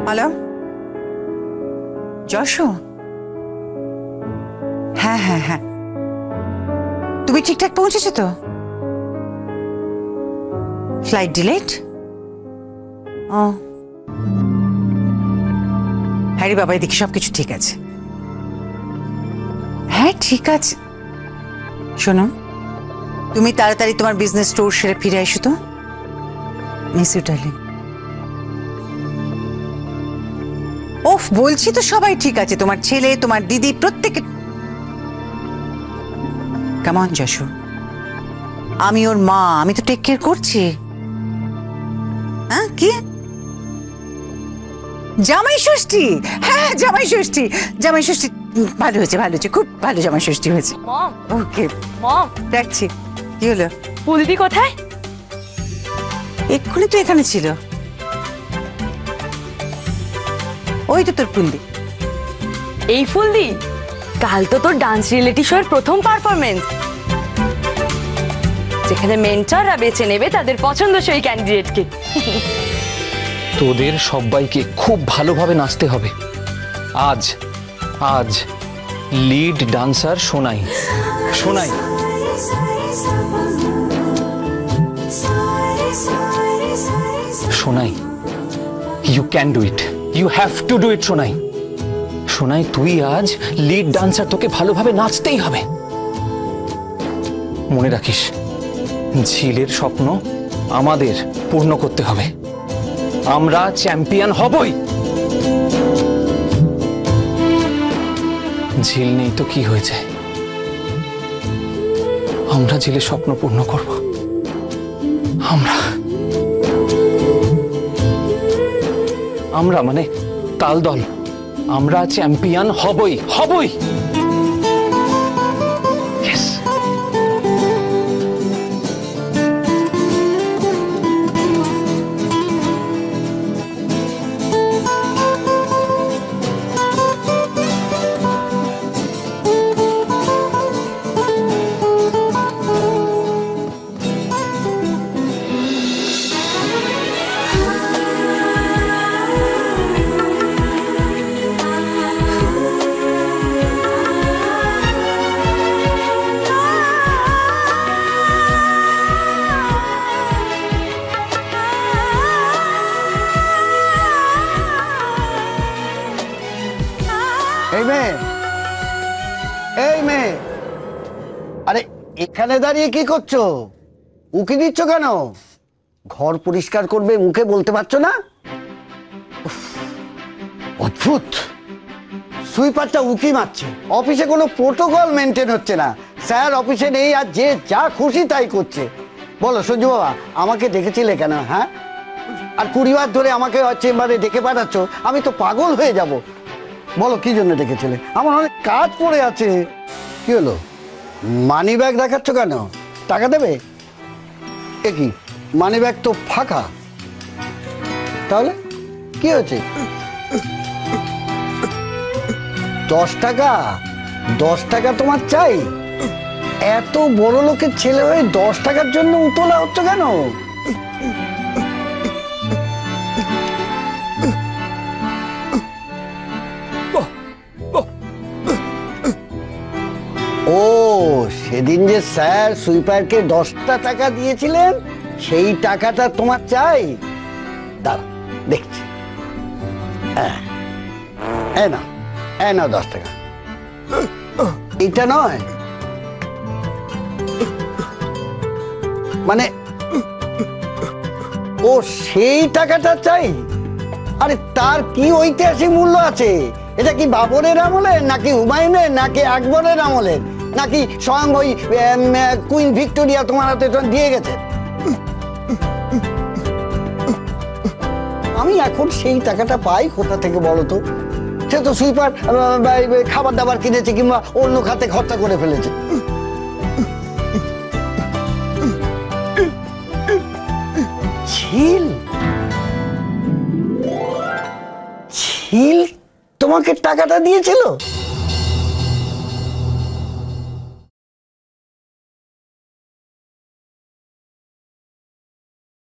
Hello যশো, হ্যাঁ হ্যাঁ হ্যাঁ, তুমি ঠিকঠাক পৌঁছেছো তো? Flight delayed? ও হ্যাঁ রে বাবা, এদিকে সবকিছু ঠিক আছে। হ্যাঁ ঠিক আছে, শোনো তুমি তাড়াতাড়ি তোমার বিজনেস স্টোর সেরে ফিরে এসো তো। Miss you darling. ওফ, বলছি তো সবাই ঠিক আছে, তোমার ছেলে, তোমার দিদি, প্রত্যেকে। কাম অন যশো, আমি ওর মা, আমি তো টেক কেয়ার করছি। হ্যাঁ কি জামাই ষষ্ঠী? হ্যাঁ জামাই ষষ্ঠী, জামাই ষষ্ঠী ভালো হয়েছে, ভালো হয়েছে, খুব ভালো জামাই ষষ্ঠী হয়েছে। ওকে মম, রাখছি। কি হলো? ফুলদি কোথায়? এক্ষুনি তো এখানে ছিল। ওই তো তোর ফুলদি। এই ফুলদি? কাল তো তোর ডান্স রিয়েলিটি শো এর প্রথম পারফরমেন্স, যেখানে মেন্টররা বেছে নেবে তাদের পছন্দসই ক্যান্ডিডেটকে। তোদের সবাইকে খুব ভালোভাবে নাচতে হবে। আজ আজ lead dancer Sonai. Sonai Sonai, you can do it, you have to do it. Sonai, Sonai তুই আজ লিড ডান্সার, তোকে ভালোভাবে নাচতেই হবে। মনে রাখিস, ঝিলের স্বপ্ন আমাদের পূর্ণ করতে হবে। আমরা চ্যাম্পিয়ন হবই। ঝিল নেই তো কি হয়েছে, আমরা ঝিলের স্বপ্ন পূর্ণ করব। আমরা মানে তালদল, আমরা চ্যাম্পিয়ন হবই হবই। এই মেয়ে, এই মেয়ে, আরে এখানে দাঁড়িয়ে কি করছো? উকি দিচ্ছ কেন? ঘর পরিষ্কার করবে, মুখে বলতে পারছো না? অদ্ভুত, সুইপারটা উকি মারছে। অফিসে কোনো প্রোটোকল মেনটেন হচ্ছে না। স্যার অফিসে নেই, আর যে যা খুশি তাই করছে। বলো সঞ্জু বাবা, আমাকে ডেকেছিলে কেন? হ্যাঁ, আর 20 বার ধরে আমাকে চেম্বারে ডেকে পাঠাচ্ছ, আমি তো পাগল হয়ে যাব। বলো কি জন্য ডেকেছিলে? আমার অনেক কাজ পড়ে আছে। কি হলো, মানি ব্যাগ দেখাচ্ছ কেন? টাকা দেবে? এ কি, মানি ব্যাগ তো ফাঁকা। তাহলে কি হয়েছে? 10 টাকা? 10 টাকা তোমার চাই? এত বড় লোকের ছেলে হয়ে 10 টাকার জন্য উতলা হচ্ছে কেন? ও, সেদিন যে স্যার সুইপারকে 10টা টাকা দিয়েছিলেন, সেই টাকাটা তোমার চাই? দাঁড়া দেখছি। না 10 টাকা এটা নয়, মানে ও সেই টাকাটা চাই? আরে তার কি ঐতিহাসিক মূল্য আছে? এটা কি বাবরের আমলের, নাকি হুমায়ুনের, নাকি আকবরের আমলের, নাকি স্বয়ং ওই কুইন ভিক্টোরিয়া তোমার হাতে দিয়ে গেছে? আমি এখন সেই টাকাটা পাই কোথা থেকে বলো তো? সে তো সুইপার খাবার দাবার কিনেছে কিংবা অন্য খাতে খরচা করে ফেলেছে। ঝিল, ঝিল তোমাকে টাকাটা দিয়েছিল?